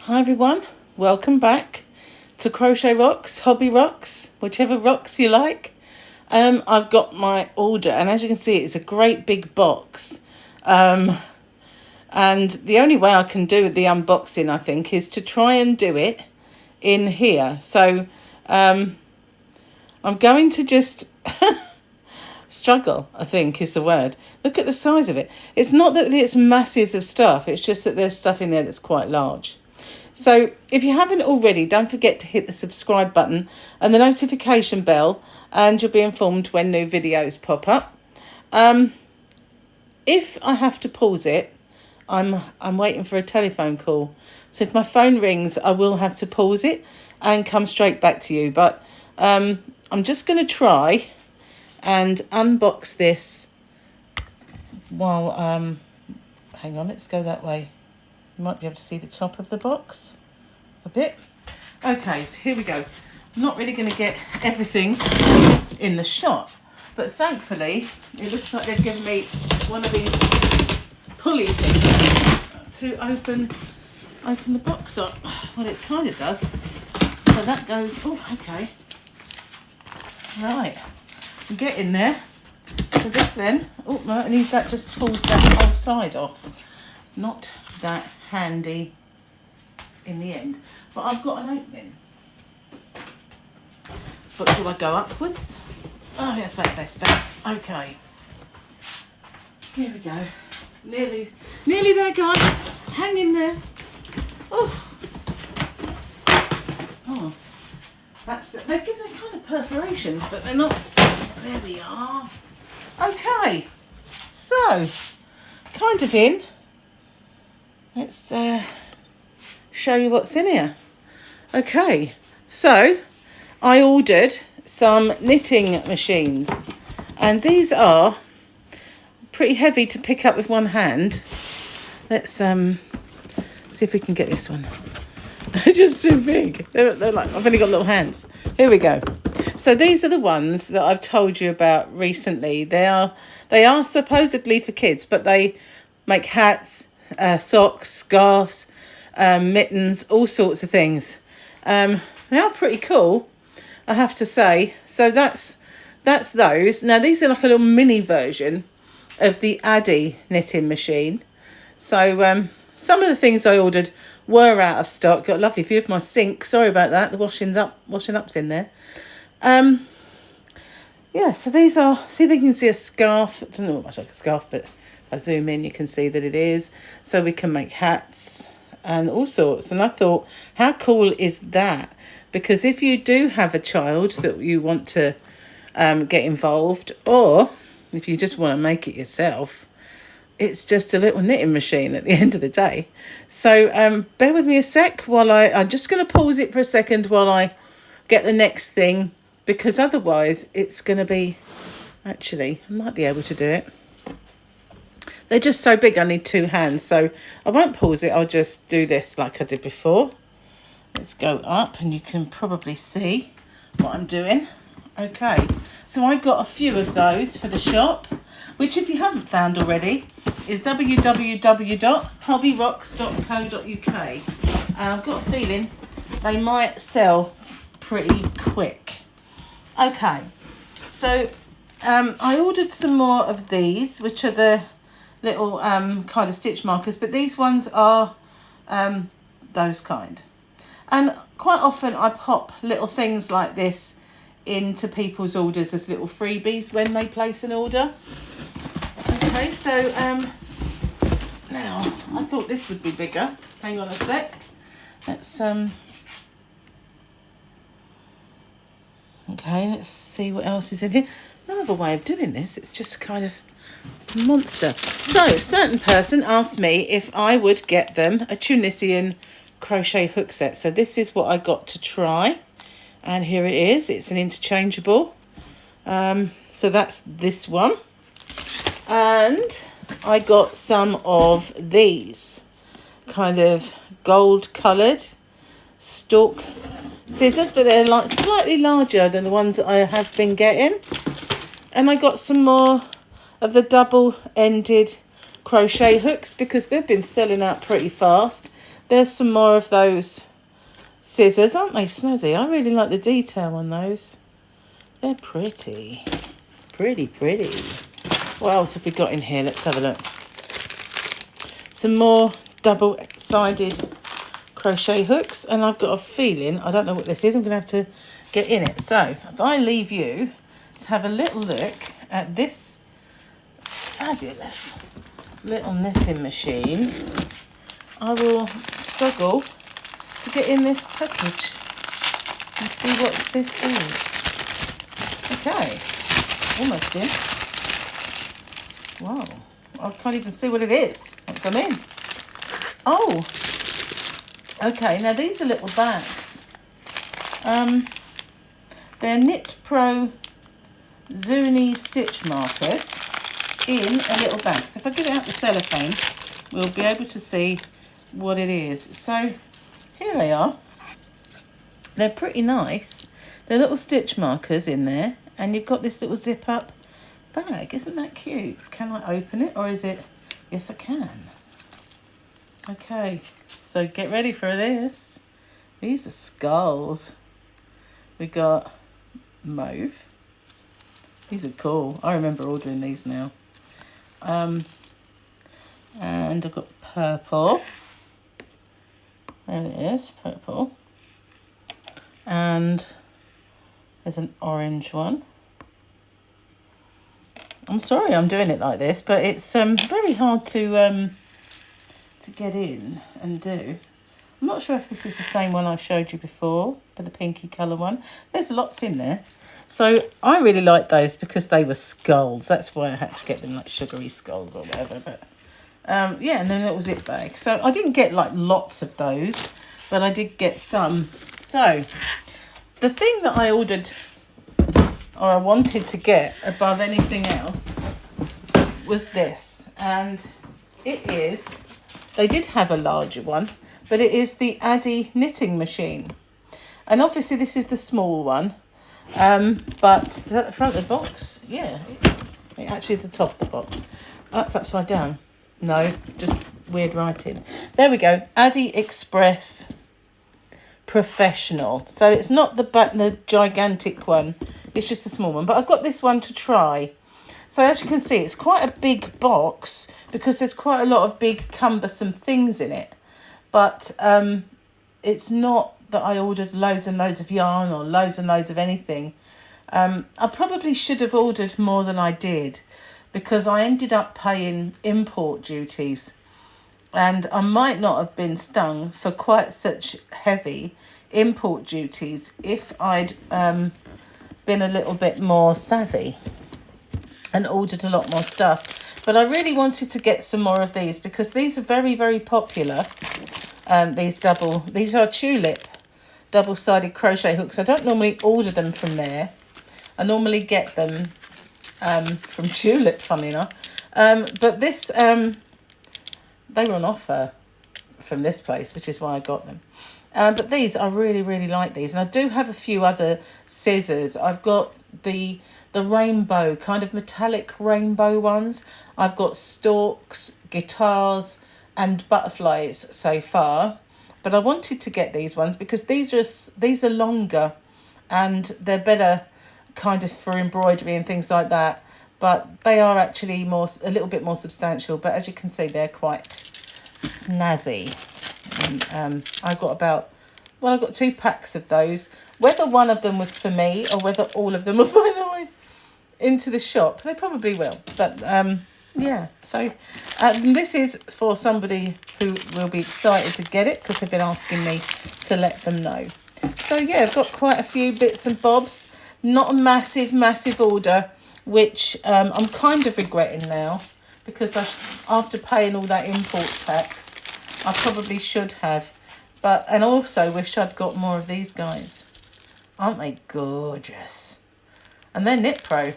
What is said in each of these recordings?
Hi everyone, welcome back to Crochet Rocks, Hobby Rocks, whichever rocks you like. I've got my order, and as you can see, it's a great big box. And the only way I can do the unboxing, I think, is to try and do it in here. So I'm going to just struggle, I think is the word. Look at the size of it. It's not that it's masses of stuff, it's just that there's stuff in there that's quite large. So if you haven't already, don't forget to hit the subscribe button and the notification bell, and you'll be informed when new videos pop up. If I have to pause it, I'm waiting for a telephone call. So if my phone rings, I will have to pause it and come straight back to you. But I'm just going to try and unbox this while hang on, let's go that way. You might be able to see the top of the box a bit. Okay, so here we go. I'm not really going to get everything in the shop, but thankfully it looks like they've given me one of these pulley things to open the box up. Well, it kind of does. So that goes, oh, okay. Right, get in there. So this then, oh, I need that just pulls that whole side off. Not that handy in the end, but I've got an opening. But do I go upwards? Oh, that's about the best bet. Okay, here we go. Nearly there, guys. Hang in there. Oh, they give them kind of perforations, but they're not. There we are. Okay, so kind of in. Let's show you what's in here. Okay, so I ordered some knitting machines, and these are pretty heavy to pick up with one hand. Let's see if we can get this one. They're just too big. They're like, I've only got little hands. Here we go. So these are the ones that I've told you about recently. They are supposedly for kids, but they make hats, socks, scarves, mittens, all sorts of things. They are pretty cool, I have to say. So that's those. Now these are like a little mini version of the Addy knitting machine. So some of the things I ordered were out of stock. Got a lovely view of my sink. Sorry about that. The washing up's in there. Yeah, so these are, see, they can see a scarf. It doesn't look much like a scarf, but if I zoom in, you can see that it is. So we can make hats and all sorts. And I thought, how cool is that? Because if you do have a child that you want to get involved, or if you just want to make it yourself, it's just a little knitting machine at the end of the day. So bear with me a sec while I'm just going to pause it for a second while I get the next thing, because otherwise it's going to be, actually, I might be able to do it. They're just so big, I need two hands. So I won't pause it, I'll just do this like I did before. Let's go up and you can probably see what I'm doing. Okay, so I got a few of those for the shop, which if you haven't found already is www.hobbyrocks.co.uk. I've got a feeling they might sell pretty quick. Okay, so I ordered some more of these, which are the little kind of stitch markers, but these ones are those kind. And quite often I pop little things like this into people's orders as little freebies when they place an order. Okay, so now I thought this would be bigger. Hang on a sec. Let's okay, let's see what else is in here. No other way of doing this, it's just kind of monster. So a certain person asked me if I would get them a Tunisian crochet hook set. So this is what I got to try, and here it is. It's an interchangeable. So that's this one, and I got some of these kind of gold coloured stalk scissors, but they're like slightly larger than the ones that I have been getting. And I got some more of the double-ended crochet hooks because they've been selling out pretty fast. There's some more of those scissors. Aren't they snazzy? I really like the detail on those. They're pretty. Pretty. What else have we got in here? Let's have a look. Some more double-sided crochet hooks. And I've got a feeling, I don't know what this is. I'm going to have to get in it. So if I leave you to have a little look at this fabulous little knitting machine, I will struggle to get in this package and see what this is. Okay, almost in. Wow, I can't even see what it is once I'm in. Oh, okay, now these are little bags. They're Knit Pro Zuni stitch markers in a little bag. So if I get it out the cellophane, we'll be able to see what it is. So here they are. They're pretty nice. They're little stitch markers in there, and you've got this little zip up bag. Isn't that cute? Can I open it, or is it? Yes, I can. Okay, so get ready for this. These are skulls. We got mauve. These are cool. I remember ordering these now. And I've got purple. There it is, purple. And there's an orange one. I'm sorry I'm doing it like this, but it's very hard to get in and do. I'm not sure if this is the same one I've showed you before, but the pinky colour one. There's lots in there. So I really like those because they were skulls. That's why I had to get them, like sugary skulls or whatever. But yeah, and then a little zip bag. So I didn't get like lots of those, but I did get some. So the thing that I ordered, or I wanted to get above anything else, was this. And it is, they did have a larger one, but it is the Addy knitting machine. And obviously this is the small one. But the front of the box, yeah, it actually is the top of the box. Oh, that's upside down. No, just weird writing. There we go. Addy Express Professional. So it's not the gigantic one. It's just a small one. But I've got this one to try. So as you can see, it's quite a big box because there's quite a lot of big cumbersome things in it. But it's not that I ordered loads and loads of yarn or loads and loads of anything. I probably should have ordered more than I did because I ended up paying import duties, and I might not have been stung for quite such heavy import duties if I'd been a little bit more savvy and ordered a lot more stuff. But I really wanted to get some more of these because these are very, very popular. These are tulip double-sided crochet hooks. I don't normally order them from there. I normally get them from Tulip, funny enough. But this, they were on offer from this place, which is why I got them. But these, I really, really like these. And I do have a few other scissors. I've got the rainbow, kind of metallic rainbow ones. I've got stalks, guitars, and butterflies so far. But I wanted to get these ones because these are longer and they're better kind of for embroidery and things like that. But they are actually a little bit more substantial. But as you can see, they're quite snazzy. And I got 2 packs of those. Whether one of them was for me or whether all of them will find their way into the shop, they probably will. But yeah, so this is for somebody who will be excited to get it because they've been asking me to let them know. So yeah, I've got quite a few bits and bobs. Not a massive order, which I'm kind of regretting now because after paying all that import tax, I probably should have. And also wish I'd got more of these guys. Aren't they gorgeous? And they're Knit Pro.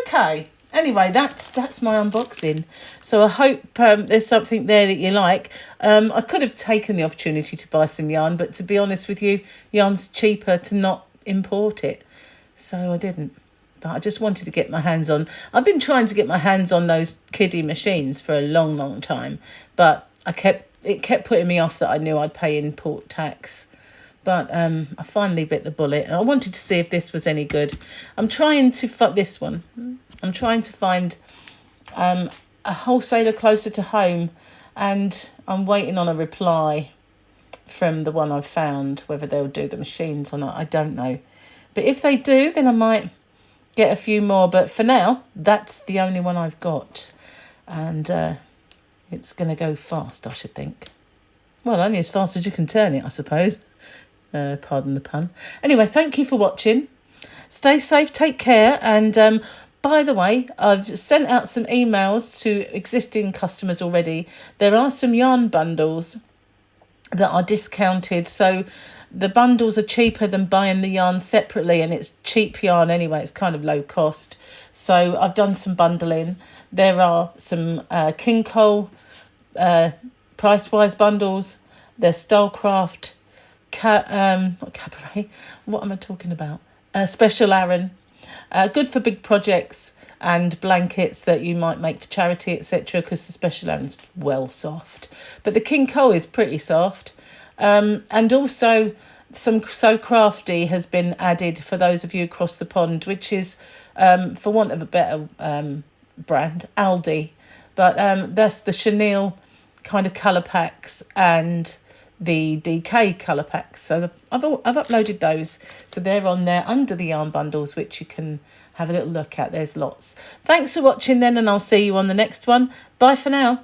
Okay. Anyway, that's my unboxing. So I hope there's something there that you like. I could have taken the opportunity to buy some yarn, but to be honest with you, yarn's cheaper to not import it. So I didn't. But I just wanted to get my hands on. I've been trying to get my hands on those kiddie machines for a long time. But I kept it kept putting me off that I knew I'd pay import tax. But I finally bit the bullet. I wanted to see if this was any good. I'm trying to this one. I'm trying to find a wholesaler closer to home, and I'm waiting on a reply from the one I've found. Whether they'll do the machines or not, I don't know. But if they do, then I might get a few more. But for now, that's the only one I've got. And it's going to go fast, I should think. Well, only as fast as you can turn it, I suppose. Pardon the pun. Anyway, thank you for watching. Stay safe, take care. And by the way, I've sent out some emails to existing customers already. There are some yarn bundles that are discounted. So the bundles are cheaper than buying the yarn separately, and it's cheap yarn anyway. It's kind of low cost. So I've done some bundling. There are some King Cole price-wise bundles. There's Stylecraft, not Cabaret. What am I talking about? Special Aran. Good for big projects and blankets that you might make for charity, etc. Because the Special Aran's well soft. But the King Cole is pretty soft. And also some So Crafty has been added for those of you across the pond, which is, for want of a better brand, Aldi. But that's the chenille kind of colour packs and the DK colour packs. So I've uploaded those. So they're on there under the yarn bundles, which you can have a little look at. There's lots. Thanks for watching then, and I'll see you on the next one. Bye for now.